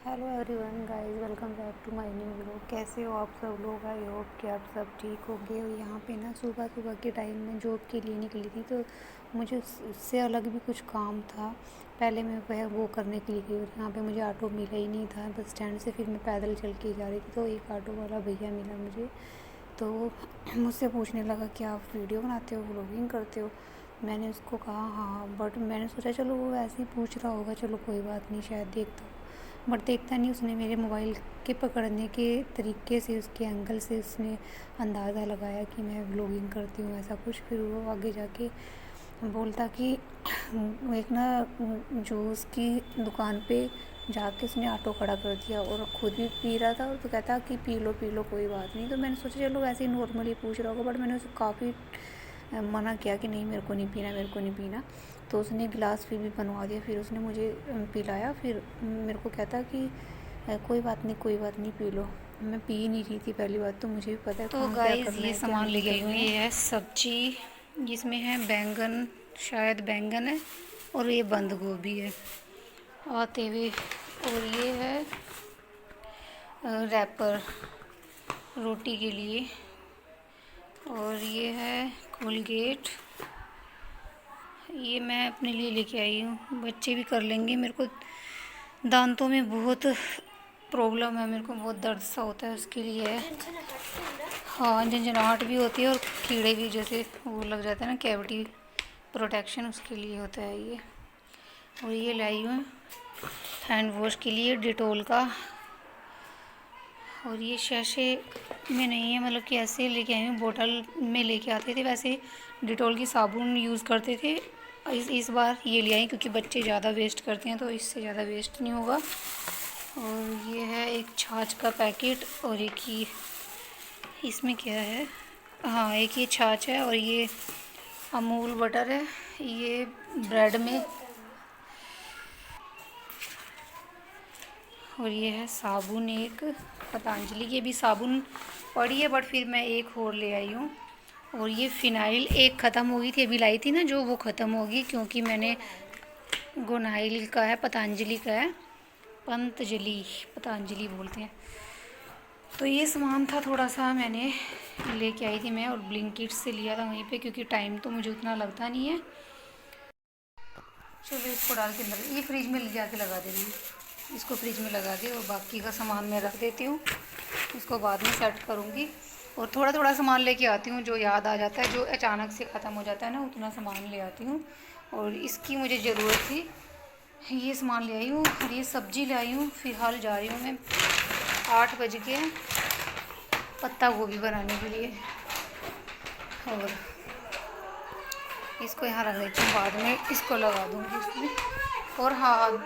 Hello everyone guys, welcome back to my new vlog. कैसे हो आप सब लोग? आई होप कि आप सब ठीक होंगे। और यहाँ पे ना सुबह सुबह के टाइम में जॉब के लिए निकली थी, तो मुझे उससे अलग भी कुछ काम था। पहले मैं वह वो करने के लिए गई और यहाँ पे मुझे ऑटो मिला ही नहीं था बस स्टैंड से। फिर मैं पैदल चल के जा रही थी, तो एक ऑटो वाला भैया मिला मुझे। तो वो मुझसे पूछने लगा कि आप वीडियो बनाते हो, व्लॉगिंग करते हो? मैंने उसको कहा हाँ, बट मैंने सोचा चलो वो ऐसे ही पूछ रहा होगा, चलो कोई बात नहीं, शायद देखता हूँ। बट देखता नहीं, उसने मेरे मोबाइल के पकड़ने के तरीके से, उसके एंगल से उसने अंदाज़ा लगाया कि मैं व्लॉगिंग करती हूँ, ऐसा कुछ। फिर वो आगे जाके बोलता कि एक ना जूस की दुकान पे जाके उसने ऑटो खड़ा कर दिया और ख़ुद भी पी रहा था। और तो कहता कि पी लो कोई बात नहीं। तो मैंने सोचा चलो वैसे ही नॉर्मली पूछ रहा होगा, बट मैंने उसे काफ़ी मना किया कि नहीं, मेरे को नहीं पीना, मेरे को नहीं पीना। तो उसने गिलास फिर भी बनवा दिया, फिर उसने मुझे पिलाया। फिर मेरे को कहता कि कोई बात नहीं, कोई बात नहीं, पी लो। मैं पी ही नहीं रही थी, पहली बात तो मुझे भी पता है तो कहाँ क्या गाइस करना ये है क्या सामान नहीं लेके आई हूँ। करना है। ये है सब्जी, जिसमें है बैंगन, शायद बैंगन है, और ये बंद गोभी है आते हुए। और ये है रैपर रोटी के लिए। और ये है कोलगेट, ये मैं अपने लिए लेके आई हूँ, बच्चे भी कर लेंगे। मेरे को दांतों में बहुत प्रॉब्लम है, मेरे को बहुत दर्द सा होता है, उसके लिए है। हाँ, झंझनाहट भी होती है और कीड़े भी जैसे वो लग जाते हैं ना, कैविटी प्रोटेक्शन, उसके लिए होता है ये। और ये लाई हूँ हैंड वॉश के लिए डिटोल का। और ये शैशे में नहीं है, मतलब कि ऐसे लेके आई हूँ, बोतल में लेके आते थे वैसे डिटोल की साबुन यूज़ करते थे। इस बार ये ले आई क्योंकि बच्चे ज़्यादा वेस्ट करते हैं, तो इससे ज़्यादा वेस्ट नहीं होगा। और ये है एक छाछ का पैकेट, और एक ही इसमें क्या है, हाँ एक ये छाछ है, और ये अमूल बटर है, ये ब्रेड में। और ये है साबुन, एक पतंजलि की भी साबुन पड़ी है, बट फिर मैं एक और ले आई हूँ। और ये फ़िनाइल एक ख़त्म हो गई थी, अभी लाई थी ना जो, वो ख़त्म होगी क्योंकि मैंने गुनाइल का है, पतंजलि का है, पंतजलि, पतंजलि बोलते हैं। तो ये सामान था थोड़ा सा, मैंने लेके आई थी मैं, और ब्लिंकिट से लिया था वहीं पे, क्योंकि टाइम तो मुझे उतना लगता नहीं है। चलो इसको डाल के अंदर, ये फ्रिज में ले जाके लगा दे रही हूँ, इसको फ्रिज में लगा के, और बाकी का सामान मैं रख देती हूँ, इसको बाद में सेट करूँगी। और थोड़ा थोड़ा सामान लेके आती हूँ जो याद आ जाता है, जो अचानक से ख़त्म हो जाता है ना, उतना सामान ले आती हूँ। और इसकी मुझे ज़रूरत थी, ये सामान ले आई हूँ। और ये सब्ज़ी ले आई हूँ। फ़िलहाल जा रही हूँ मैं, 8 बज के, पत्ता गोभी बनाने के लिए। और इसको यहाँ रख देती हूँ, बाद में इसको लगा दूँगी इसमें। और हाँ,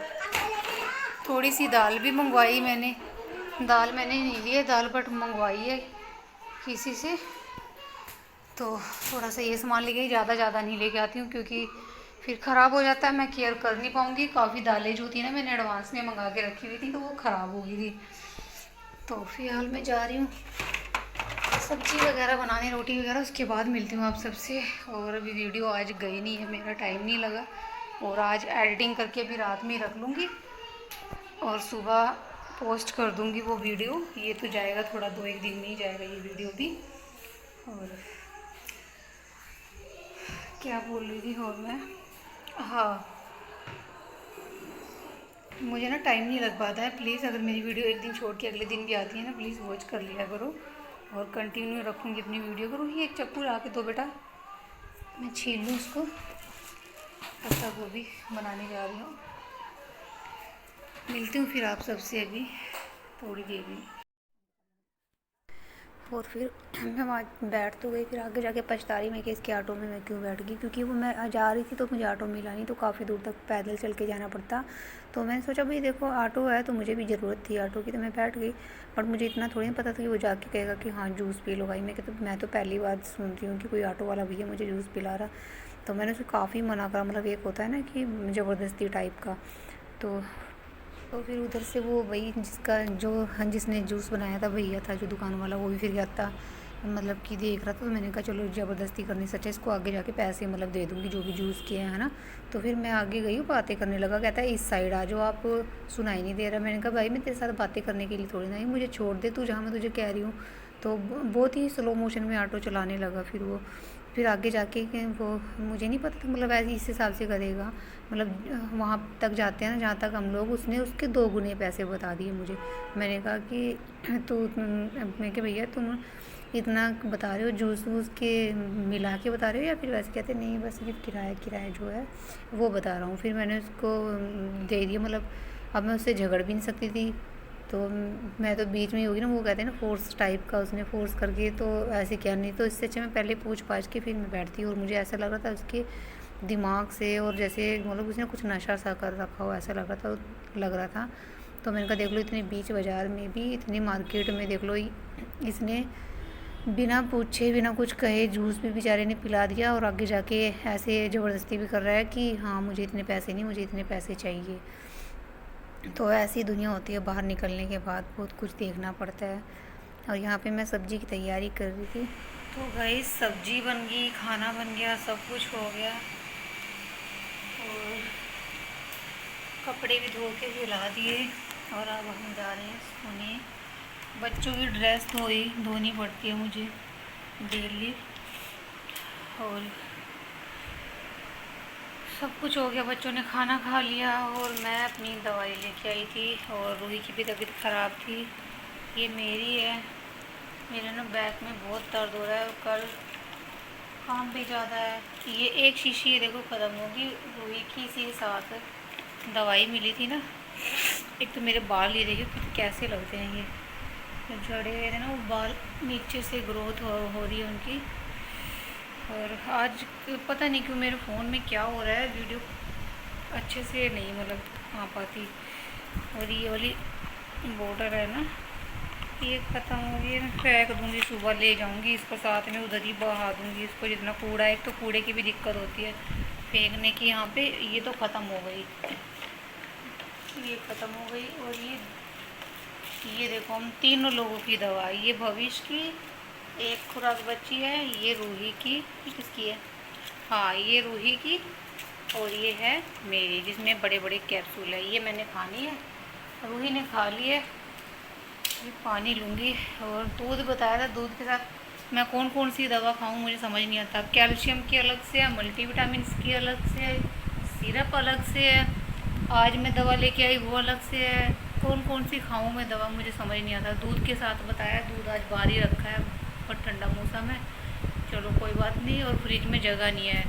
थोड़ी सी दाल भी मंगवाई मैंने, दाल मैंने नहीं ली है दाल, बट मंगवाई है किसी से। तो थोड़ा सा ये सामान ले गई, ज़्यादा नहीं लेके आती हूँ क्योंकि फिर ख़राब हो जाता है, मैं केयर कर नहीं पाऊँगी। काफ़ी दालें जो थी ना, मैंने एडवांस में मंगा के रखी हुई थी, तो वो ख़राब हो गई थी। तो फिलहाल मैं जा रही हूँ सब्ज़ी वगैरह बनाने, रोटी वगैरह, उसके बाद मिलती हूँ आप सबसे। और अभी वीडियो आज गई नहीं है, मेरा टाइम नहीं लगा, और आज एडिटिंग करके अभी रात में ही रख लूँगी, और सुबह पोस्ट कर दूँगी वो वीडियो। ये तो जाएगा थोड़ा, 2-1 दिन में ही जाएगा ये वीडियो भी। और क्या बोल रही थी और मैं, हाँ, मुझे ना टाइम नहीं लग पाता है। प्लीज़ अगर मेरी वीडियो एक दिन छोड़ के अगले दिन भी आती है ना, प्लीज़ वॉच कर लिया करो, और कंटिन्यू रखूँगी अपनी वीडियो। करो, ये एक चक्कू ला के दो बेटा, मैं छील लूँ उसको। पत्ता गोभी बनाने जा रही हूँ, मिलती हूँ फिर आप सबसे अभी थोड़ी देर में। और फिर मैं वहाँ बैठ तो गई, फिर आगे जाके पछता रही मैं कि इसके ऑटो में मैं क्यों बैठ गई, क्योंकि वो मैं जा रही थी तो मुझे ऑटो मिला नहीं, तो काफ़ी दूर तक पैदल चल के जाना पड़ता। तो मैंने सोचा भाई देखो ऑटो है, तो मुझे भी ज़रूरत थी ऑटो की, तो मैं बैठ गई। बट मुझे इतना थोड़ी ना पता था कि वो जाके कहेगा कि हाँ जूस पी लो भाई। मैं तो पहली बार सुन रही हूँ कि कोई ऑटो वाला भैया मुझे जूस पिला रहा। तो मैंने उसे काफ़ी मना करा, मतलब एक होता है ना कि ज़बरदस्ती टाइप का। तो फिर उधर से वो वही जिसने जूस बनाया था भैया था जो दुकान वाला, वो भी फिर गया था। मतलब कि देख रहा था, तो मैंने कहा चलो ज़बरदस्ती करनी सच्चा, इसको आगे जाके पैसे मतलब दे दूँगी जो भी जूस के हैं, है ना। तो फिर मैं आगे गई, बातें करने लगा, कहता है इस साइड आ जाओ आप, सुनाई नहीं दे रहा। मैंने कहा भाई मैं तेरे साथ बातें करने के लिए थोड़ी ना आई, मुझे छोड़ दे तू जहाँ मैं तुझे कह रही हूँ। तो बहुत ही स्लो मोशन में ऑटो चलाने लगा। फिर आगे जाके वो मुझे नहीं पता था मतलब ऐसे इस हिसाब से करेगा, मतलब वहाँ तक जाते हैं ना जहाँ तक हम लोग, उसने उसके 2 गुने पैसे बता दिए मुझे। मैंने कहा कि मैं कि भैया तुम इतना बता रहे हो, जूस वूस के मिला के बता रहे हो या फिर वैसे? कहते नहीं बस सिर्फ किराया जो है वो बता रहा हूँ। फिर मैंने उसको दे दिया, मतलब अब मैं उससे झगड़ भी नहीं सकती थी, तो मैं तो बीच में ही होगी ना, वो कहते हैं ना फोर्स टाइप का, उसने फोर्स करके तो ऐसे किया। नहीं तो इससे अच्छा मैं पहले पूछ पाछ के फिर मैं बैठती। और मुझे ऐसा लग रहा था उसके दिमाग से, और जैसे मतलब उसने कुछ नशा सा कर रखा हो ऐसा लग रहा था। तो मैंने कहा देख लो इतने बीच बाज़ार में भी, इतनी मार्केट में देख लो, इसने बिना पूछे बिना कुछ कहे जूस भी बेचारे ने पिला दिया, और आगे जाके ऐसे ज़बरदस्ती भी कर रहा है कि हाँ मुझे इतने पैसे नहीं, मुझे इतने पैसे चाहिए। तो ऐसी दुनिया होती है, बाहर निकलने के बाद बहुत कुछ देखना पड़ता है। और यहाँ पे मैं सब्ज़ी की तैयारी कर रही थी। तो गाइस सब्ज़ी बन गई, खाना बन गया, सब कुछ हो गया, और कपड़े भी धो के फैला दिए, और अब हम जा रहे हैं सोने। बच्चों की ड्रेस धोनी पड़ती है मुझे डेली, और सब कुछ हो गया। बच्चों ने खाना खा लिया, और मैं अपनी दवाई लेके आई थी, और रूही की भी तबीयत ख़राब थी। ये मेरी है, मेरे ना बैक में बहुत दर्द हो रहा है, और कल काम भी ज़्यादा है। ये एक शीशी ये देखो ख़त्म होगी, रूही की इसी साथ दवाई मिली थी ना। एक तो मेरे बाल ये देखो कैसे लगते हैं, ये झड़े हुए थे ना वो बाल, नीचे से ग्रोथ हो रही है उनकी। और आज पता नहीं क्यों मेरे फ़ोन में क्या हो रहा है, वीडियो अच्छे से नहीं मतलब आ पाती। और ये वाली बॉर्डर है ना, ये ख़त्म हो गई, मैं फेंक दूँगी, सुबह ले जाऊँगी इसको, साथ में उधर ही बहा दूँगी इसको। जितना कूड़ा है, एक तो कूड़े की भी दिक्कत होती है फेंकने की यहाँ पे। ये तो ख़त्म हो गई, ये ख़त्म हो गई। और ये देखो हम तीनों लोगों की दवा, ये भविष्य की एक खुराक बची है, ये रूही की, किसकी है, हाँ ये रूही की, और ये है मेरी जिसमें बड़े बड़े कैप्सूल है। ये मैंने खानी है, रूही ने खा ली है। ये पानी लूँगी। और दूध बताया था, दूध के साथ मैं कौन कौन सी दवा खाऊं मुझे समझ नहीं आता। कैल्शियम की अलग से है, मल्टीविटामिन की अलग से है, सिरप अलग से है, आज मैं दवा लेके आई वो अलग से है। कौन कौन सी खाऊं मैं दवा मुझे समझ नहीं आता। दूध के साथ बताया, दूध आज बाहर ही रखा है और ठंडा मौसम है, चलो कोई बात नहीं। और फ्रिज में जगह नहीं है।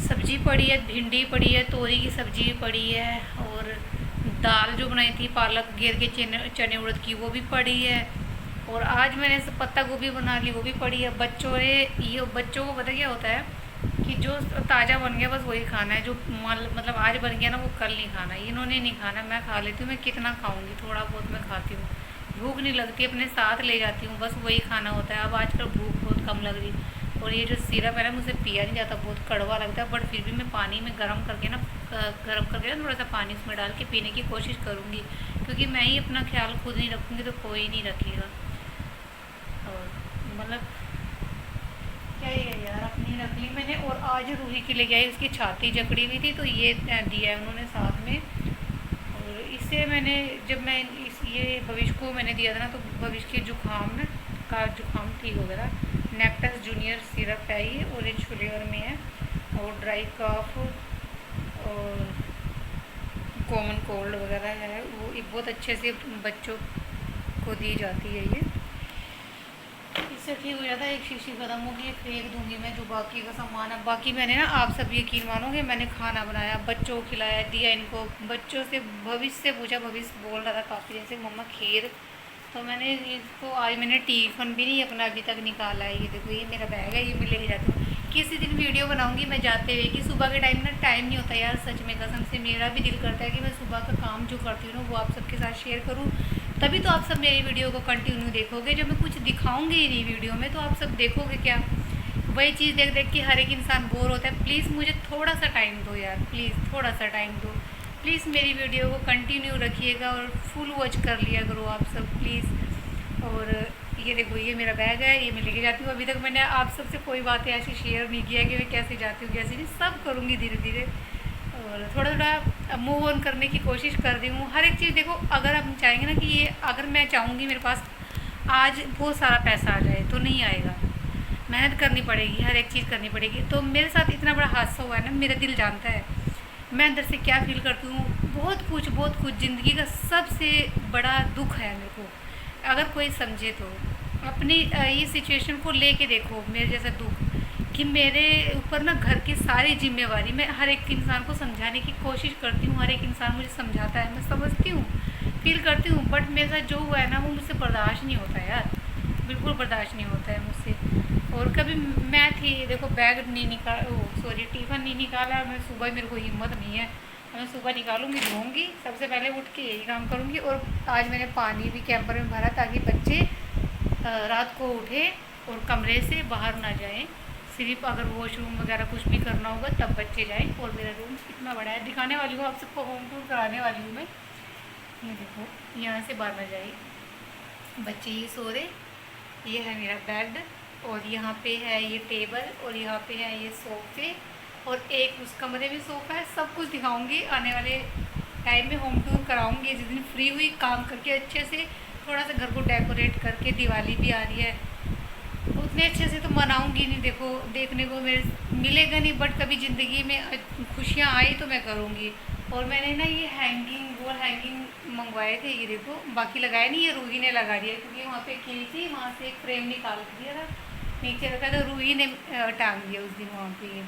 सब्जी पड़ी है, भिंडी पड़ी है, तोरी की सब्जी पड़ी है, और दाल जो बनाई थी पालक घेर के चने उड़द की वो भी पड़ी है, और आज मैंने पत्ता गोभी बना ली वो भी पड़ी है। बच्चों को पता क्या होता है कि जो ताज़ा बन गया बस वही खाना है, जो मतलब आज बन गया ना वो कल नहीं खाना। इन्होंने नहीं खाना, मैं खा लेती हूँ। मैं कितना खाऊंगी, थोड़ा बहुत मैं खाती हूँ, भूख नहीं लगती, अपने साथ ले जाती हूँ, बस वही खाना होता है। अब आजकल भूख बहुत कम लग रही। और ये जो सिरप है ना मुझसे पिया नहीं जाता, बहुत कड़वा लगता है, बट फिर भी मैं पानी में गर्म करके ना थोड़ा सा पानी उसमें डाल के पीने की कोशिश करूँगी, क्योंकि मैं ही अपना ख्याल खुद नहीं रखूँगी तो कोई नहीं रखेगा। और मतलब क्या ही है यार, अपनी रख ली मैंने। और आज रूही की लेके आई, उसकी छाती जकड़ी हुई थी तो ये दिया है उन्होंने साथ में। और इससे मैंने जब मैं ये भविष्य को मैंने दिया था ना, तो भविष्य के जुकाम का जुकाम ठीक हो गया था। नेक्टस जूनियर सिरप है, ये ऑरेंज फ्लेवर में है, और ड्राई कफ और कॉमन कोल्ड वगैरह है, वो बहुत अच्छे से बच्चों को दी जाती है। ये इससे ठीक हो जाता है। एक शीशी ख़त्म होगी, फेंक दूंगी मैं जो बाकी का सामान है। बाकी मैंने ना, आप सब यकीन मानोगे, मैंने खाना बनाया, बच्चों को खिलाया, दिया इनको। बच्चों से भविष्य से पूछा, भविष्य बोल रहा था काफ़ी जैसे मम्मा खीर, तो मैंने इसको आज मैंने टिफ़िन भी नहीं अपना अभी तक निकाला है। ये देखो ये मेरा बैग है, ये मैं लेके जाती हूँ। किसी दिन वीडियो बनाऊंगी मैं जाते हुए कि सुबह के टाइम ना टाइम नहीं होता यार, सच में कसम से मेरा भी दिल करता है कि मैं सुबह का काम जो करती हूँ ना वो आप सबके साथ शेयर करूँ। तभी तो आप सब मेरी वीडियो को कंटिन्यू देखोगे। जब मैं कुछ दिखाऊंगी ही नहीं वीडियो में तो आप सब देखोगे क्या? वही चीज़ देख देख के हर एक इंसान बोर होता है। प्लीज़ मुझे थोड़ा सा टाइम दो यार, प्लीज़ थोड़ा सा टाइम दो। प्लीज़ मेरी वीडियो को कंटिन्यू रखिएगा और फुल वॉच कर लिया करो आप सब प्लीज़। और ये देखो, ये मेरा बैग है, ये मैं लेके जाती हूँ। अभी तक मैंने आप सबसे कोई बातें ऐसी शेयर नहीं किया कि मैं कैसे जाती हूँ कैसे नहीं, सब करूँगी धीरे धीरे। और थोड़ा थोड़ा मूव ऑन करने की कोशिश कर रही हूँ। हर एक चीज़ देखो, अगर हम चाहेंगे ना कि ये, अगर मैं चाहूँगी मेरे पास आज बहुत सारा पैसा आ जाए तो नहीं आएगा, मेहनत करनी पड़ेगी, हर एक चीज़ करनी पड़ेगी। तो मेरे साथ इतना बड़ा हादसा हुआ है ना, मेरा दिल जानता है मैं अंदर से क्या फील करती हूँ। बहुत कुछ ज़िंदगी का सबसे बड़ा दुख है मेरे को, अगर कोई समझे तो। अपनी ये सिचुएशन को लेके देखो, मेरे जैसा दुख कि मेरे ऊपर ना घर की सारी जिम्मेवारी, मैं हर एक इंसान को समझाने की कोशिश करती हूँ, हर एक इंसान मुझे समझाता है, मैं समझती हूँ, फील करती हूँ, बट मेरे साथ जो हुआ है ना वो मुझसे बर्दाश्त नहीं होता यार, बिल्कुल बर्दाश्त नहीं होता है मुझसे। और कभी मैं थी, देखो बैग नहीं निकाल, सॉरी टिफ़िन नहीं निकाला मैं सुबह, मेरे को हिम्मत नहीं है, मैं सुबह निकालूंगी, धोऊंगी, सबसे पहले उठ के यही काम करूंगी। और आज मैंने पानी भी कैंपर में भरा ताकि बच्चे रात को उठे और कमरे से बाहर ना जाएं, सिर्फ अगर वॉशरूम वगैरह कुछ भी करना होगा तब बच्चे जाएं। और मेरा रूम इतना बड़ा है, दिखाने वाली हूँ आप सबको, होम टूर कराने वाली हूँ मैं। ये देखो, यहाँ से बाहर ना जाए, बच्चे ही सो रहे। ये है मेरा बेड, और यहाँ पे है ये टेबल, और यहाँ पे है ये सोफे, और एक उस कमरे में सोफ़ा है। सब कुछ दिखाऊंगी आने वाले टाइम में, होम टूर कराऊंगी जिस दिन फ्री हुई, काम करके अच्छे से थोड़ा सा घर को डेकोरेट करके। दिवाली भी आ रही है, उतने अच्छे से तो मनाऊंगी नहीं, देखो देखने को मेरे मिलेगा नहीं, बट कभी ज़िंदगी में खुशियाँ आई तो मैं करूँगी। और मैंने ना ये हैंगिंग, वॉल हैंगिंग मंगवाए थे, ये देखो, बाकी लगाए नहीं, ये रूही ने लगा दिया क्योंकि वहाँ पे की थी, वहाँ से एक फ्रेम निकाल दिया था, नीचे रखा था, रूही ने टांग दिया उस दिन वहाँ पे।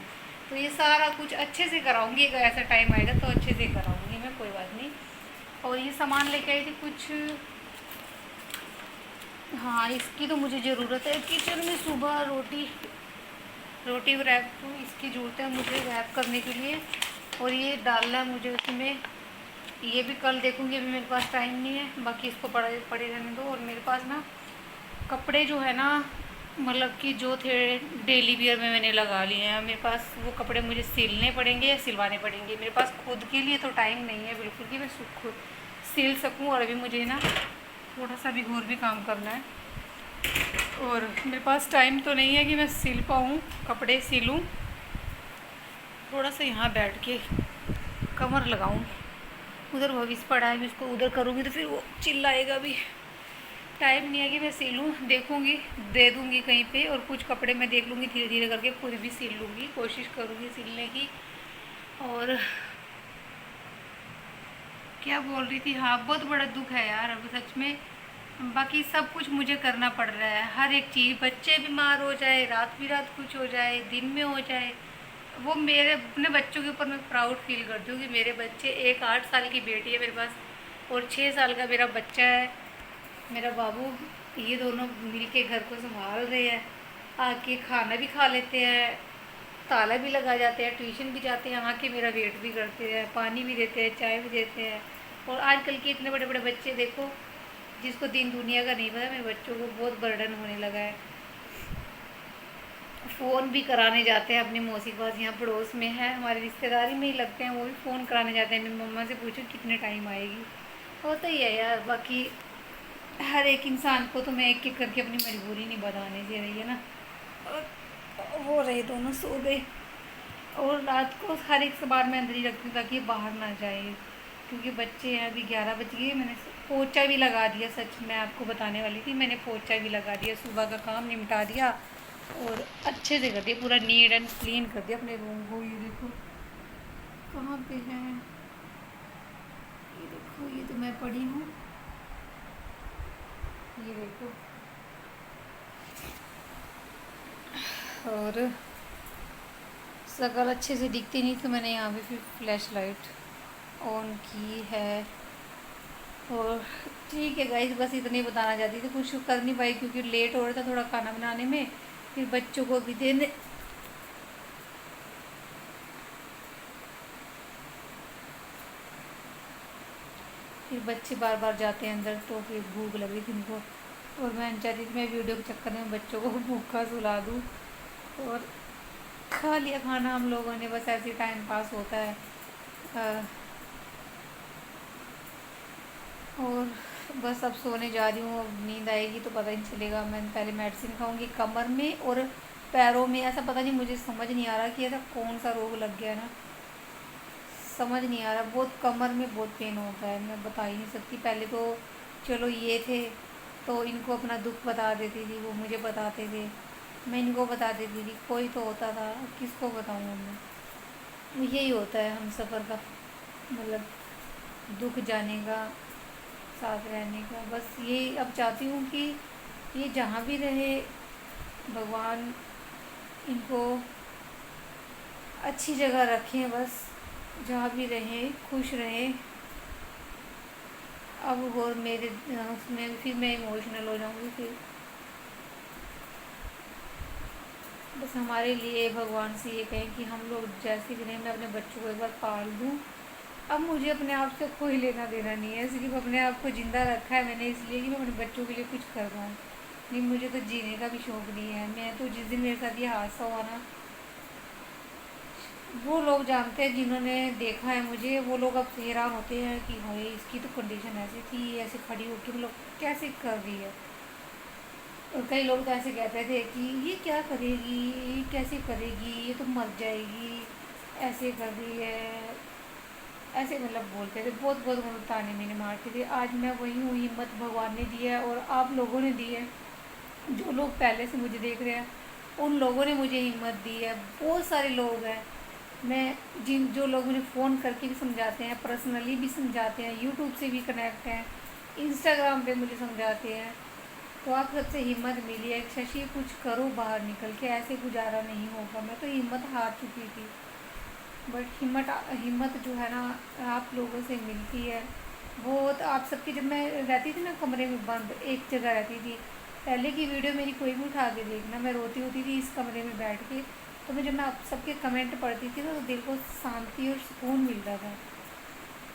तो ये सारा कुछ अच्छे से कराऊंगी, अगर ऐसा टाइम आएगा तो अच्छे से कराऊंगी मैं, कोई बात नहीं। और ये सामान लेके आई थी कुछ, हाँ इसकी तो मुझे ज़रूरत है किचन में, सुबह रोटी रैप, तो इसकी ज़रूरत है मुझे रैप करने के लिए। और ये डालना है मुझे उसमें, ये भी कल देखूँगी, अभी मेरे पास टाइम नहीं है, बाकी इसको पड़े रहने दो। और मेरे पास ना कपड़े जो है ना, मतलब कि जो थे डेली वियर में मैंने लगा लिए हैं, मेरे पास वो कपड़े मुझे सिलने पड़ेंगे या सिलवाने पड़ेंगे। मेरे पास खुद के लिए तो टाइम नहीं है बिल्कुल कि मैं खुद सिल सकूं, और अभी मुझे ना थोड़ा सा भी और भी काम करना है, और मेरे पास टाइम तो नहीं है कि मैं सिल पाऊँ, कपड़े सिलूँ। थोड़ा सा यहाँ बैठ के कमर लगाऊँ, उधर भविष्य पड़ा है, मैं उसको उधर करूँगी तो फिर वो चिल्लाएगा भी। टाइम नहीं है कि मैं सिलूँ, देखूँगी, दे दूँगी कहीं पे, और कुछ कपड़े मैं देख लूँगी, धीरे धीरे करके खुद भी सिल लूँगी, कोशिश करूँगी सिलने की। और क्या बोल रही थी, हाँ बहुत बड़ा दुख है यार अब सच में। बाकी सब कुछ मुझे करना पड़ रहा है, हर एक चीज़, बच्चे बीमार हो जाए, रात कुछ हो जाए, दिन में हो जाए, वो मेरे अपने बच्चों के ऊपर मैं प्राउड फील करती हूँ कि मेरे बच्चे, एक 8 साल की बेटी है मेरे पास और 6 साल का मेरा बच्चा है, मेरा बाबू, ये दोनों मिल के घर को संभाल रहे हैं, आके खाना भी खा लेते हैं, ताला भी लगा जाते हैं, ट्यूशन भी जाते हैं, आके मेरा वेट भी करते हैं, पानी भी देते हैं, चाय भी देते हैं। और आजकल के इतने बड़े बड़े बच्चे देखो, जिसको दिन दुनिया का नहीं पता, मेरे बच्चों को बहुत बर्डन होने लगा है। फ़ोन भी कराने जाते हैं अपनी मौसी के पास, यहाँ पड़ोस में है, हमारे रिश्तेदारी में ही लगते हैं, वो भी फ़ोन कराने जाते हैं। मेरी मम्मा से पूछो कितने टाइम आएगी, होता ही है यार। बाकी हर एक इंसान को तो मैं एक एक करके अपनी मजबूरी नहीं बताने दे रही है ना। और वो रहे दोनों सो गए, और रात को हर एक सामान मैं अंदर ही रखती हूँ ताकि बाहर ना जाए, क्योंकि बच्चे हैं। अभी 11 बज गए, मैंने पोछा भी लगा दिया, सच मैं आपको बताने वाली थी, मैंने पोछा भी लगा दिया, सुबह का काम निपटा दिया और अच्छे से कर दिया, पूरा नीट एंड क्लीन कर दिया अपने रूम को। ये देखो कहाँ पे है, ये देखो, ये तो मैं पड़ी हूँ, ये देखो। और शक्ल अच्छे से दिखती नहीं तो मैंने यहाँ पे फिर फ्लैश लाइट ऑन की है। और ठीक है गाइस, बस इतनी बताना चाहती थी, कुछ कर नहीं पाई क्योंकि लेट हो रहा था थोड़ा खाना बनाने में, फिर बच्चों को भी देने, फिर बच्चे बार बार जाते हैं अंदर तो फिर भूख लग रही थी उनको, और मैं चाहती थी मैं वीडियो के चक्कर में बच्चों को भूखा सुला दूँ। और खा लिया खाना हम लोगों ने, बस ऐसे टाइम पास होता है। और बस अब सोने जा रही हूँ, अब नींद आएगी तो पता नहीं चलेगा। मैं पहले मेडिसिन खाऊंगी कमर में और पैरों में। ऐसा पता नहीं, मुझे समझ नहीं आ रहा कि ऐसा कौन सा रोग लग गया ना, समझ नहीं आ रहा। बहुत कमर में बहुत पेन होता है, मैं बता ही नहीं सकती। पहले तो चलो ये थे तो इनको अपना दुख बता देती थी, वो मुझे बताते थे, मैं इनको बता देती थी, कोई तो होता था, किसको बताऊँ मैं। यही होता है हम सफ़र का, मतलब दुख जाने का, साथ रहने का। बस यही अब चाहती हूँ कि ये जहाँ भी रहे भगवान इनको अच्छी जगह रखें, बस जहाँ भी रहें खुश रहें। अब और मेरे उसमें फिर मैं इमोशनल हो जाऊँगी फिर। बस हमारे लिए भगवान से ये कहें कि हम लोग जैसे भी रहें, मैं अपने बच्चों को एक बार पाल दूँ। अब मुझे अपने आप से कोई लेना देना नहीं है, सिर्फ अपने आप को ज़िंदा रखा है मैंने इसलिए कि मैं अपने बच्चों के लिए कुछ कर पाऊँ। नहीं, मुझे तो जीने का भी शौक़ नहीं है। मैं तो जिस दिन मेरे साथ ये हादसा हुआ ना, वो लोग जानते हैं जिन्होंने देखा है मुझे, वो लोग अब हैरान होते हैं कि भाई इसकी तो कंडीशन ऐसी थी, ऐसे खड़ी होकर मतलब कैसे कर रही है। और कई लोग तो ऐसे कहते थे कि ये क्या करेगी, ये कैसे करेगी, ये तो मर जाएगी, ऐसे कर रही है, ऐसे मतलब बोलते थे। बहुत बहुत मतलब ताने मैंने मारते थे। आज मैं वही हूँ, हिम्मत भगवान ने दी है और आप लोगों ने दी है। जो लोग पहले से मुझे देख रहे हैं उन लोगों ने मुझे हिम्मत दी है। बहुत सारे लोग हैं, मैं जो लोग मुझे फ़ोन करके भी समझाते हैं, पर्सनली भी समझाते हैं, यूट्यूब से भी कनेक्ट हैं, इंस्टाग्राम पे मुझे समझाते हैं। तो आप सबसे हिम्मत मिली है, शशि कुछ करो, बाहर निकल के, ऐसे गुजारा नहीं होगा। मैं तो हिम्मत हार चुकी थी, बट हिम्मत जो है ना आप लोगों से मिलती है। बहुत आप सबकी, जब मैं रहती थी ना कमरे में बंद एक जगह रहती थी, पहले की वीडियो मेरी कोई भी उठा के देखना, मैं रोती होती थी इस कमरे में बैठ के। तो मैं जब मैं आप सबके कमेंट पढ़ती थी ना तो दिल को शांति और सुकून मिलता था,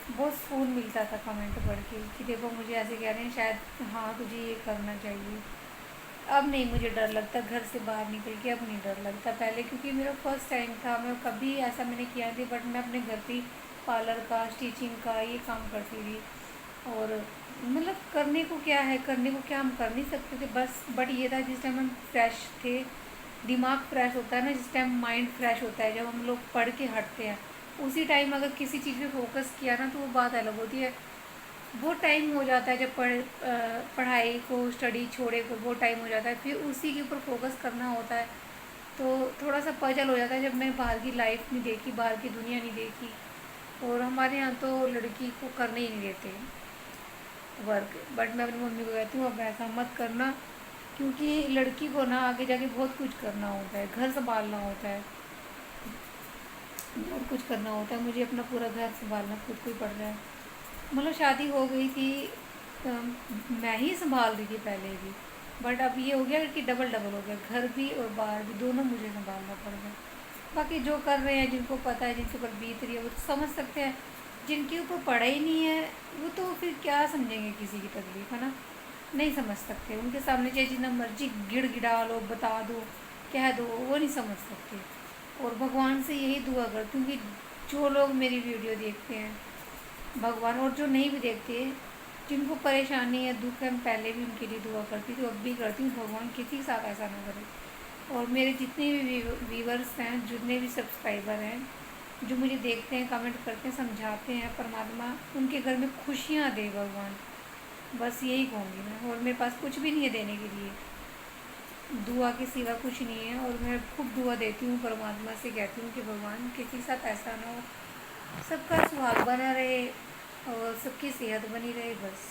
बहुत सुकून मिलता था कमेंट पढ़ के कि देखो मुझे ऐसे कह रहे हैं, शायद हाँ तुझे ये करना चाहिए। अब नहीं मुझे डर लगता घर से बाहर निकल के, अब नहीं डर लगता। पहले क्योंकि मेरा फर्स्ट टाइम था, मैं कभी ऐसा मैंने किया नहीं, बट मैं अपने घर पे पार्लर का, स्टिचिंग का ये काम करती थी। और मतलब करने को क्या है, करने को क्या, हम कर नहीं सकते थे बस। बट ये था जिस टाइम हम फ्रेश थे, दिमाग फ्रेश होता है ना जिस टाइम, माइंड फ्रेश होता है जब हम लोग पढ़ के हटते हैं, उसी टाइम अगर किसी चीज़ पे फोकस किया ना तो वो बात अलग होती है। वो टाइम हो जाता है जब पढ़ाई को, स्टडी छोड़े को वो टाइम हो जाता है, फिर उसी के ऊपर फोकस करना होता है। तो थोड़ा सा पजल हो जाता है जब मैंने बाहर की लाइफ नहीं देखी, बाहर की दुनिया नहीं देखी। और हमारे यहाँ तो लड़की को करने ही नहीं देते वर्क। बट मैं अपनी मम्मी को कहती हूँ अब ऐसा मत करना, क्योंकि लड़की को ना आगे जाके बहुत कुछ करना होता है, घर संभालना होता है, बहुत कुछ करना होता है। मुझे अपना पूरा घर संभालना खुद को ही पड़ रहा है। मतलब शादी हो गई थी, मैं ही संभाल रही थी पहले भी, बट अब ये हो गया कि डबल डबल हो गया, घर भी और बाहर भी दोनों मुझे संभालना पड़ रहा है। बाकी जो कर रहे हैं, जिनको पता है, जिनके ऊपर बीत रही है वो तो समझ सकते हैं। जिनके ऊपर पड़ा ही नहीं है वो तो फिर क्या समझेंगे किसी की तकलीफ, है ना, नहीं समझ सकते। उनके सामने चाहे जितना मर्जी गिड़ा लो, बता दो, कह दो, वो नहीं समझ सकते। और भगवान से यही दुआ करती हूँ कि जो लोग मेरी वीडियो देखते हैं, भगवान, और जो नहीं भी देखते, जिनको परेशानी है, दुख है, मैं पहले भी उनके लिए दुआ करती थी, अब भी करती हूँ, भगवान किसी के साथ ऐसा ना करे। और मेरे जितने भी व्यूवर्स हैं, जितने भी सब्सक्राइबर हैं, जो मुझे देखते हैं, कमेंट करते हैं, समझाते हैं, परमात्मा उनके घर में खुशियाँ दे भगवान, बस यही कहूँगी मैं। और मेरे पास कुछ भी नहीं है देने के लिए, दुआ के सिवा कुछ नहीं है। और मैं खूब दुआ देती हूँ, परमात्मा से कहती हूँ कि भगवान किसी के साथ ऐसा ना हो, सबका सुहाग बना रहे और सबकी सेहत बनी रहे, बस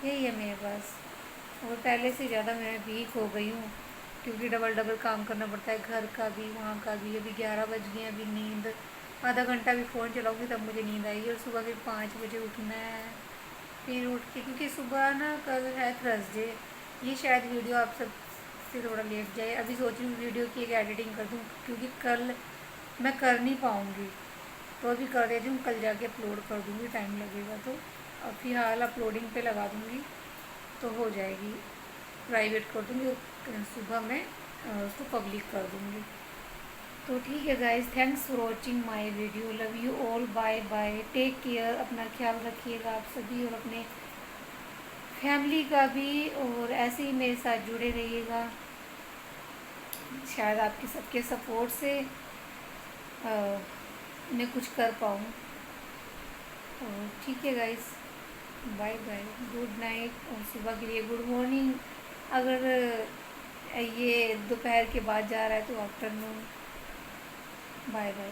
यही है मेरे पास। और पहले से ज़्यादा मैं वीक हो गई हूँ, क्योंकि डबल डबल काम करना पड़ता है, घर का भी, वहाँ का भी। अभी 11 बज गए, अभी नींद, आधा घंटा भी फ़ोन चलाऊँगी तब मुझे नींद आएगी। और सुबह फिर 5 बजे उठना है, फिर उठ के, क्योंकि सुबह ना कल है थर्सडे, ये शायद वीडियो आप सब से थोड़ा लेट जाए। अभी सोच रही हूँ वीडियो की एक एडिटिंग कर दूँ, क्योंकि कल मैं कर नहीं पाऊँगी, तो अभी कर देती हूँ, कल जाके अपलोड कर दूँगी, टाइम लगेगा तो। अब फिलहाल अपलोडिंग पे लगा दूँगी तो हो जाएगी, प्राइवेट कर दूँगी और सुबह मैं उसको पब्लिक कर दूँगी। तो ठीक है guys, thanks for watching my video, love you all, bye bye, take care, अपना ख्याल रखिएगा आप सभी और अपने फैमिली का भी, और ऐसे ही मेरे साथ जुड़े रहिएगा। शायद आपके सबके सपोर्ट से मैं कुछ कर पाऊँ। और ठीक है guys, bye bye, good night, और सुबह के लिए गुड मॉर्निंग। अगर ये दोपहर के बाद जा रहा है तो आफ्टरनून। Bye bye.